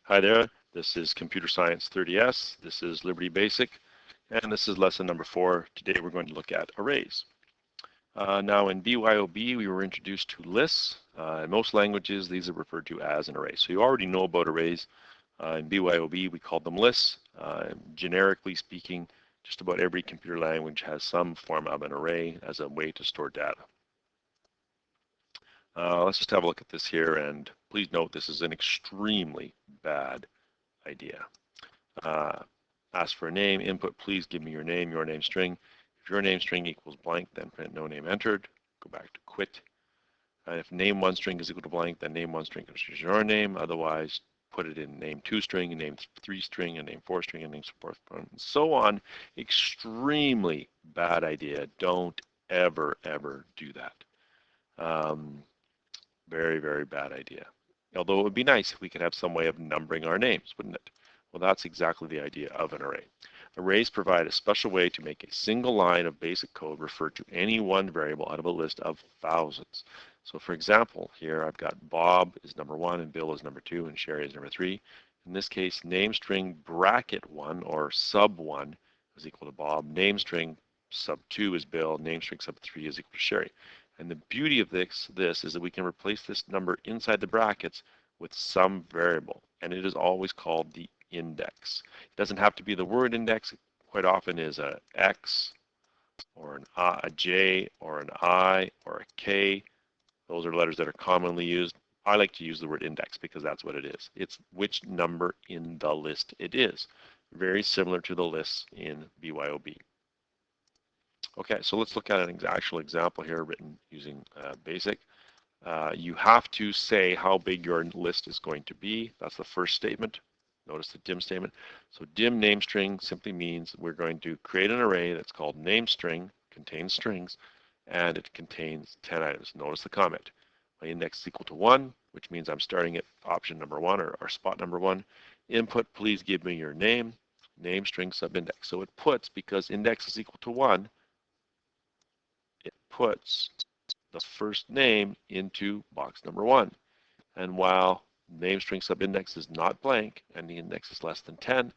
Hi there, this is Computer Science 30S, this is Liberty Basic, and this is lesson number 4. Today we're going to look at arrays. Now in BYOB we were introduced to lists. In most languages these are referred to as an array. So you already know about arrays. In BYOB we call them lists. Generically speaking, just about every computer language has some form of an array as a way to store data. Let's just have a look at this here, and please note this is an extremely bad idea. Ask for a name, input, please give me your name string. If your name string equals blank, then print no name entered. Go back to quit. If name1 string is equal to blank, then name1 string is your name. Otherwise, put it in name2 string, and name3 string, and name4 string, and name4 and so on. Extremely bad idea. Don't ever do that. Very, very bad idea. Although it would be nice if we could have some way of numbering our names, wouldn't it? Well, that's exactly the idea of an array. Arrays provide a special way to make a single line of basic code refer to any one variable out of a list of thousands. So for example, here I've got Bob is number 1 and Bill is number 2 and Sherry is number 3. In this case, name string bracket 1 or sub 1 is equal to Bob. Name string sub 2 is Bill. Name string sub 3 is equal to Sherry. And the beauty of this is that we can replace this number inside the brackets with some variable, and it is always called the index. It doesn't have to be the word index. It quite often is a X or a J or an I or a K. Those are letters that are commonly used. I like to use the word index because that's what it is. It's which number in the list it is. Very similar to the lists in BYOB. Okay, so let's look at an actual example here written using BASIC. You have to say how big your list is going to be. That's the first statement. Notice the dim statement. So dim name string simply means we're going to create an array that's called name string, contains strings, and it contains 10 items. Notice the comment. My index is equal to 1, which means I'm starting at option number 1 or spot number 1. Input, please give me your name string subindex. So it puts, because index is equal to 1, it puts the first name into box number 1. And while name string subindex is not blank and the index is less than 10,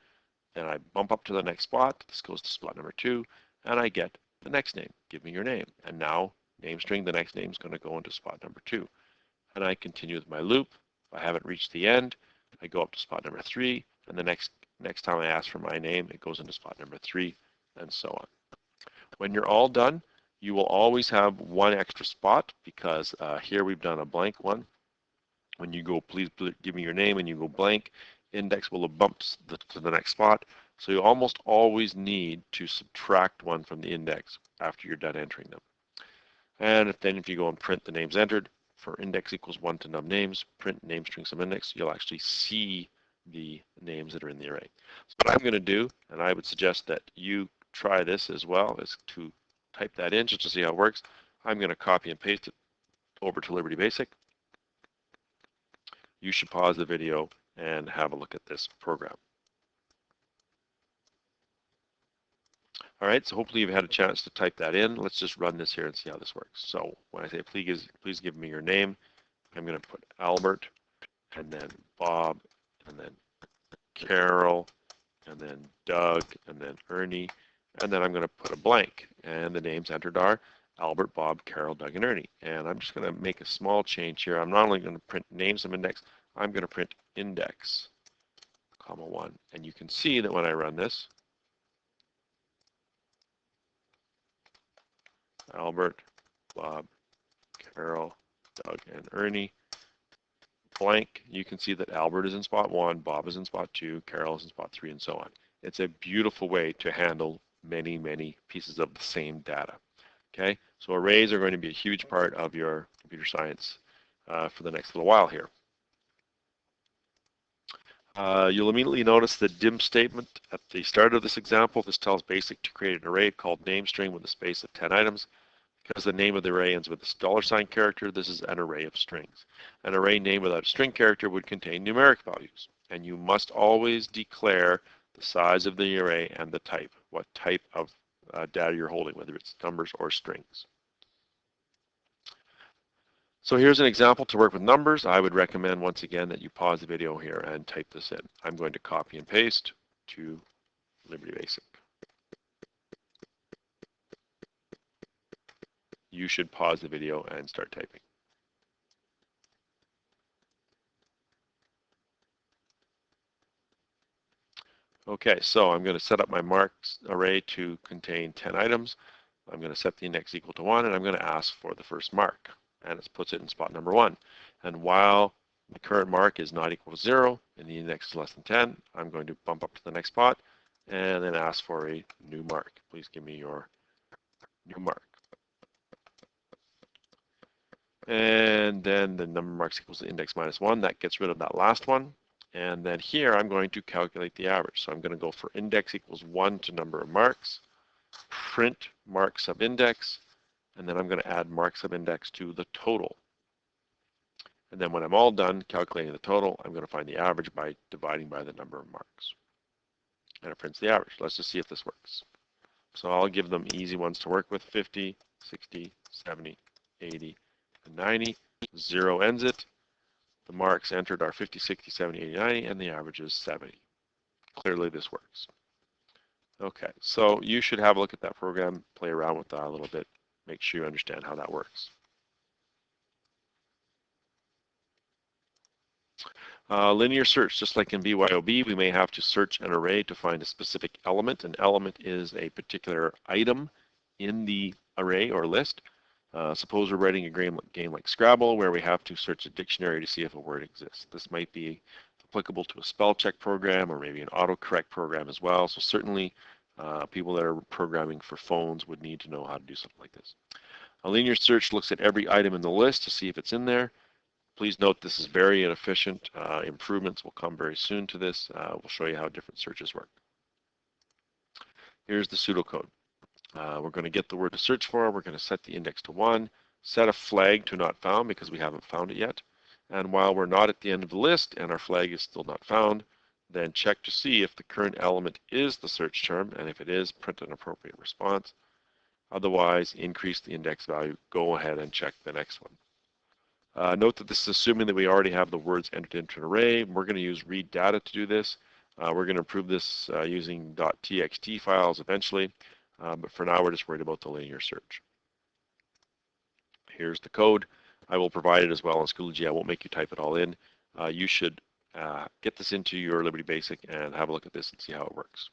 then I bump up to the next spot. This goes to spot number 2, and I get the next name. Give me your name. And now name string, the next name is going to go into spot number 2. And I continue with my loop. If I haven't reached the end, I go up to spot number 3, and the next time I ask for my name, it goes into spot number 3, and so on. When you're all done, you will always have one extra spot because here we've done a blank one. When you go, please give me your name, and you go blank, index will have bumped to the next spot. So you almost always need to subtract one from the index after you're done entering them. And if you go and print the names entered, for index equals 1 to num names, print name string subindex, you'll actually see the names that are in the array. So what I'm going to do, and I would suggest that you try this as well, is to type that in just to see how it works. I'm going to copy and paste it over to Liberty Basic. You should pause the video and have a look at this program. All right, so hopefully you've had a chance to type that in. Let's just run this here and see how this works. So when I say please give me your name, I'm going to put Albert, and then Bob, and then Carol, and then Doug, and then Ernie, and then I'm going to put a blank. And the names entered are Albert, Bob, Carol, Doug, and Ernie. And I'm just going to make a small change here. I'm not only going to print names of index, I'm going to print index, comma 1. And you can see that when I run this, Albert, Bob, Carol, Doug, and Ernie, blank, you can see that Albert is in spot 1, Bob is in spot 2, Carol is in spot 3, and so on. It's a beautiful way to handle many pieces of the same data. Okay, so arrays are going to be a huge part of your computer science for the next little while here. You'll immediately notice the dim statement at the start of this example. This tells BASIC to create an array called name string with a space of 10 items. Because the name of the array ends with a $sign character, this is an array of strings. An array name without a string character would contain numeric values, and you must always declare the size of the array and the type, what type of data you're holding, whether it's numbers or strings. So here's an example to work with numbers. I would recommend once again that you pause the video here and type this in. I'm going to copy and paste to Liberty Basic. You should pause the video and start typing. Okay, so I'm going to set up my marks array to contain 10 items. I'm going to set the index equal to 1, and I'm going to ask for the first mark. And it puts it in spot number 1. And while the current mark is not equal to 0 and the index is less than 10, I'm going to bump up to the next spot and then ask for a new mark. Please give me your new mark. And then the number of marks equals the index minus 1. That gets rid of that last one. And then here I'm going to calculate the average. So I'm going to go for index equals 1 to number of marks, print mark subindex, and then I'm going to add mark subindex to the total. And then when I'm all done calculating the total, I'm going to find the average by dividing by the number of marks. And it prints the average. Let's just see if this works. So I'll give them easy ones to work with: 50, 60, 70, 80, and 90. 0 ends it. The marks entered are 50, 60, 70, 80, 90, and the average is 70. Clearly this works. Okay, so you should have a look at that program, play around with that a little bit, make sure you understand how that works. Linear search, just like in BYOB, we may have to search an array to find a specific element. An element is a particular item in the array or list. Suppose we're writing a game like Scrabble where we have to search a dictionary to see if a word exists. This might be applicable to a spell check program or maybe an autocorrect program as well. So certainly people that are programming for phones would need to know how to do something like this. A linear search looks at every item in the list to see if it's in there. Please note this is very inefficient. Improvements will come very soon to this. We'll show you how different searches work. Here's the pseudocode. We're going to get the word to search for. We're going to set the index to 1, set a flag to not found because we haven't found it yet. And while we're not at the end of the list and our flag is still not found, then check to see if the current element is the search term, and if it is, print an appropriate response. Otherwise, increase the index value. Go ahead and check the next one. Note that this is assuming that we already have the words entered into an array. We're going to use read data to do this. We're going to improve this using .txt files eventually, but for now we're just worried about the linear search. Here's the code. I will provide it as well in Schoology. I won't make you type it all in. You should get this into your Liberty Basic and have a look at this and see how it works.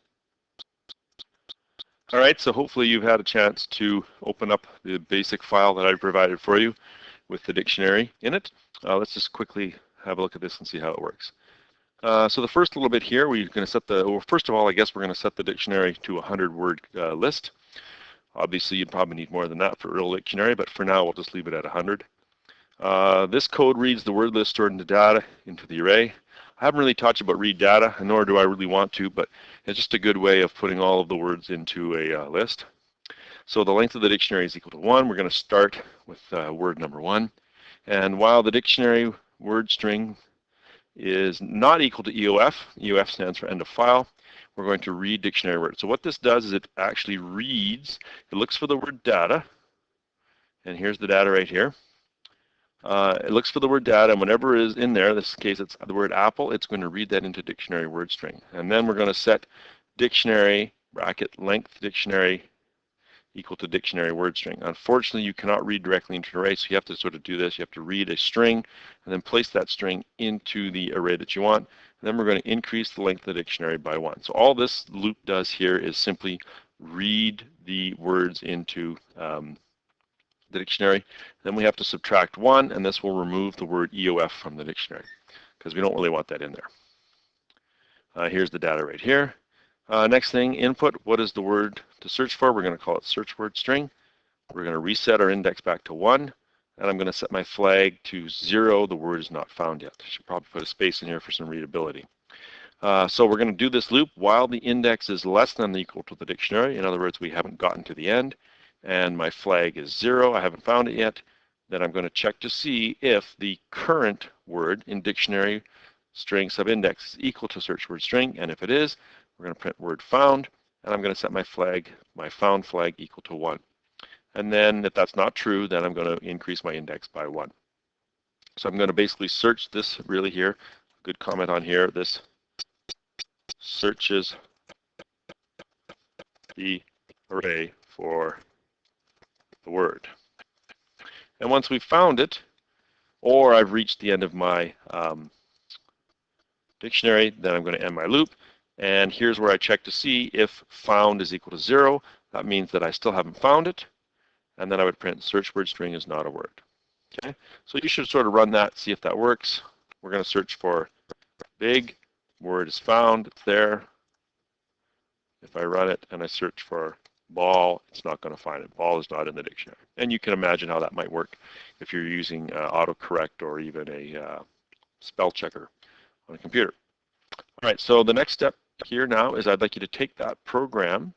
All right, so hopefully you've had a chance to open up the basic file that I provided for you with the dictionary in it. Let's just quickly have a look at this and see how it works. So the first little bit here, we're going to set the, well, first of all, I guess we're going to set the dictionary to a 100-word list. Obviously, you'd probably need more than that for a real dictionary, but for now, we'll just leave it at 100. This code reads the word list stored into data into the array. I haven't really taught you about read data, nor do I really want to, but it's just a good way of putting all of the words into a list. So the length of the dictionary is equal to 1. We're going to start with word number 1. And while the dictionary word string is not equal to EOF, EOF stands for end of file, we're going to read dictionary word. So what this does is it actually reads, it looks for the word data, and here's the data right here. It looks for the word data, and whatever is in there, in this case it's the word apple, it's going to read that into dictionary word string. And then we're going to set dictionary bracket length dictionary equal to dictionary word string. Unfortunately, you cannot read directly into an array, so you have to sort of do this. You have to read a string and then place that string into the array that you want. And then we're going to increase the length of the dictionary by 1. So all this loop does here is simply read the words into the dictionary. Then we have to subtract 1, and this will remove the word EOF from the dictionary because we don't really want that in there. Here's the data right here. Next thing, input, what is the word to search for? We're going to call it search word string. We're going to reset our index back to 1, and I'm going to set my flag to 0. The word is not found yet. I should probably put a space in here for some readability. So we're going to do this loop while the index is less than or equal to the dictionary. In other words, we haven't gotten to the end, and my flag is 0. I haven't found it yet. Then I'm going to check to see if the current word in dictionary string subindex is equal to search word string, and if it is, we're going to print word found, and I'm going to set my flag, my found flag, equal to 1. And then if that's not true, then I'm going to increase my index by 1. So I'm going to basically search this really here. Good comment on here. This searches the array for the word. And once we've found it, or I've reached the end of my dictionary, then I'm going to end my loop. And here's where I check to see if found is equal to 0. That means that I still haven't found it. And then I would print search word string is not a word. Okay, so you should sort of run that, see if that works. We're going to search for big, word is found, it's there. If I run it and I search for ball, it's not going to find it. Ball is not in the dictionary. And you can imagine how that might work if you're using autocorrect or even a spell checker on a computer. All right, so the next step here now is I'd like you to take that program,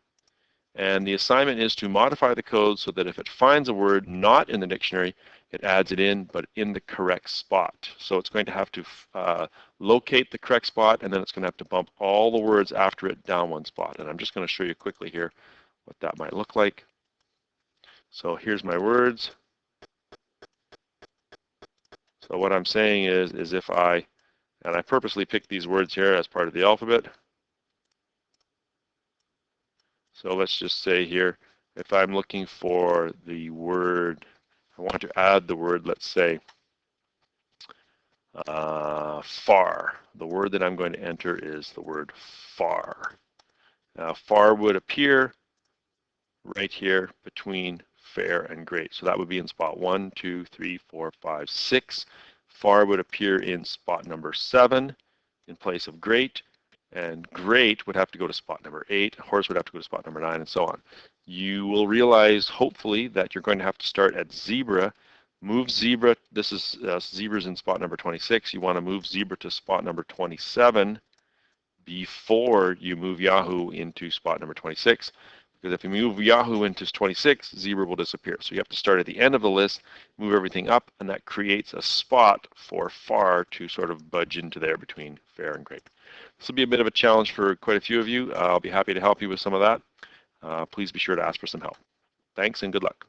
and the assignment is to modify the code so that if it finds a word not in the dictionary, it adds it in, but in the correct spot. So it's going to have to locate the correct spot, and then it's going to have to bump all the words after it down one spot. And I'm just going to show you quickly here what that might look like. So here's my words. So what I'm saying is if I purposely picked these words here as part of the alphabet. So let's just say here, if I'm looking for the word, I want to add the word, let's say, far. The word that I'm going to enter is the word far. Now, far would appear right here between fair and great. So that would be in spot 1, 2, 3, 4, 5, 6. Far would appear in spot number 7 in place of great. And great would have to go to spot number 8. Horse would have to go to spot number 9, and so on. You will realize, hopefully, that you're going to have to start at zebra. Move zebra. This is zebra's in spot number 26. You want to move zebra to spot number 27 before you move Yahoo into spot number 26. Because if you move Yahoo into 26, zebra will disappear. So you have to start at the end of the list, move everything up, and that creates a spot for far to sort of budge into there between fair and great. This will be a bit of a challenge for quite a few of you. I'll be happy to help you with some of that. Please be sure to ask for some help. Thanks and good luck.